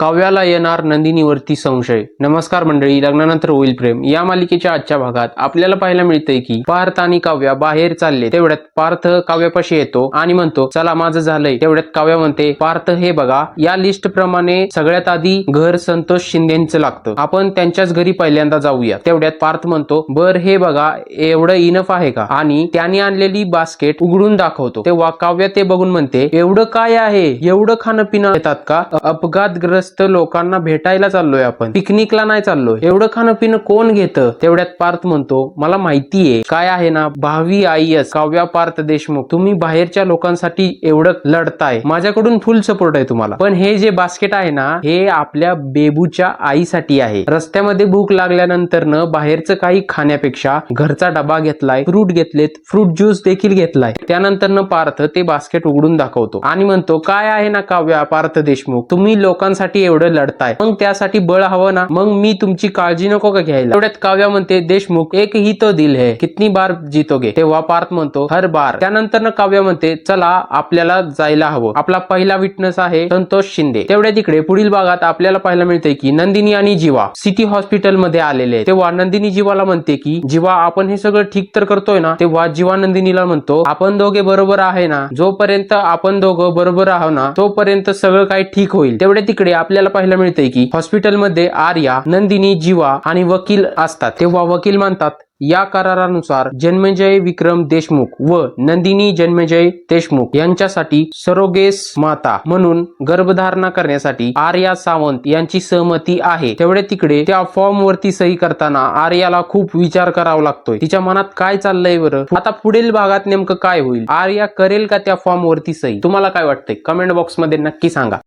काव्याला येणार नंदिनीवरती संशय. नमस्कार मंडळी, लग्नानंतर होईल प्रेम या मालिकेच्या आजच्या भागात आपल्याला पाहायला मिळतंय की पार्थ आणि काव्या बाहेर चालले. तेवढ्यात पार्थ काव्यापाशी येतो आणि म्हणतो, चला माझं झालंय. तेवढ्यात काव्या म्हणते, पार्थ हे बघा, या लिस्ट प्रमाणे सगळ्यात आधी घर संतोष शिंदेचं लागतं, आपण त्यांच्याच घरी पहिल्यांदा जाऊया. तेवढ्यात पार्थ म्हणतो, बर हे बघा, एवढं इनफ आहे का? आणि त्याने आणलेली बास्केट उघडून दाखवतो. तेव्हा काव्या ते बघून म्हणते, एवढं काय आहे? एवढं खाणं पिणं येतात का? अपघातग्रस्त लोकांना भेटायला चाललोय आपण, पिकनिकला नाही चाललोय. एवढं खाणं पिणं कोण घेतं? तेवढ्यात पार्थ म्हणतो, मला माहितीये काय आहे ना, भावी आईएस काव्या पार्थ देशमुख, तुम्ही बाहेरच्या लोकांसाठी एवढं लढताय, माझ्याकडून फुल सपोर्ट आहे तुम्हाला. पण हे जे बास्केट आहे ना, हे आपल्या बेबूच्या आईसाठी आहे. रस्त्यामध्ये भूक लागल्यानंतर न बाहेरचं काही खाण्यापेक्षा घरचा डबा घेतलाय, फ्रूट घेतलेत, फ्रूट ज्यूस देखील घेतलाय. त्यानंतर न पार्थ ते बास्केट उघडून दाखवतो आणि म्हणतो, काय आहे ना काव्या पार्थ देशमुख, तुम्ही लोकांसाठी एवढं लढताय, मग त्यासाठी बळ हवं ना, मग मी तुमची काळजी नको का घ्यायला? एवढ्यात काव्या म्हणते, देशमुख एक ही तो दिल है, कितनी बार जीतोगे? तेव्हा पार्थ म्हणतो, हर बार. त्यानंतर काव्या म्हणते, चला आपल्याला जायला हवं. आपला पहिला विटनेस आहे संतोष शिंदे. तेवढ्या तिकडे पुढील भागात आपल्याला पाहायला मिळते की नंदिनी आणि जीवा सिटी हॉस्पिटल मध्ये आलेले आहेत. तेव्हा नंदिनी जीवाला म्हणते की जीवा, आपण हे सगळं ठीक तर करतोय ना? तेव्हा जीवा नंदिनीला म्हणतो, आपण दोघे बरोबर आहे ना? जोपर्यंत आपण दोघं बरोबर आहोत ना, तोपर्यंत सगळं काही ठीक होईल. तेवढ्या तिकडे आपल्याला पाहायला मिळतंय की हॉस्पिटलमध्ये आर्या, नंदिनी, जीवा आणि वकील असतात. तेव्हा वकील म्हणतात, या करारानुसार जन्मेजय विक्रम देशमुख व नंदिनी जन्मेजय देशमुख यांच्यासाठी सरोगेस माता म्हणून गर्भधारणा करण्यासाठी आर्या सावंत यांची सहमती आहे. तेवढे तिकडे त्या फॉर्म वरती सही करताना आर्याला खूप विचार करावा लागतोय. तिच्या मनात काय चाललंय बरं? आता पुढील भागात नेमकं काय होईल? आर्या करेल का त्या फॉर्म वरती सही? तुम्हाला काय वाटतंय? कमेंट बॉक्स मध्ये नक्की सांगा.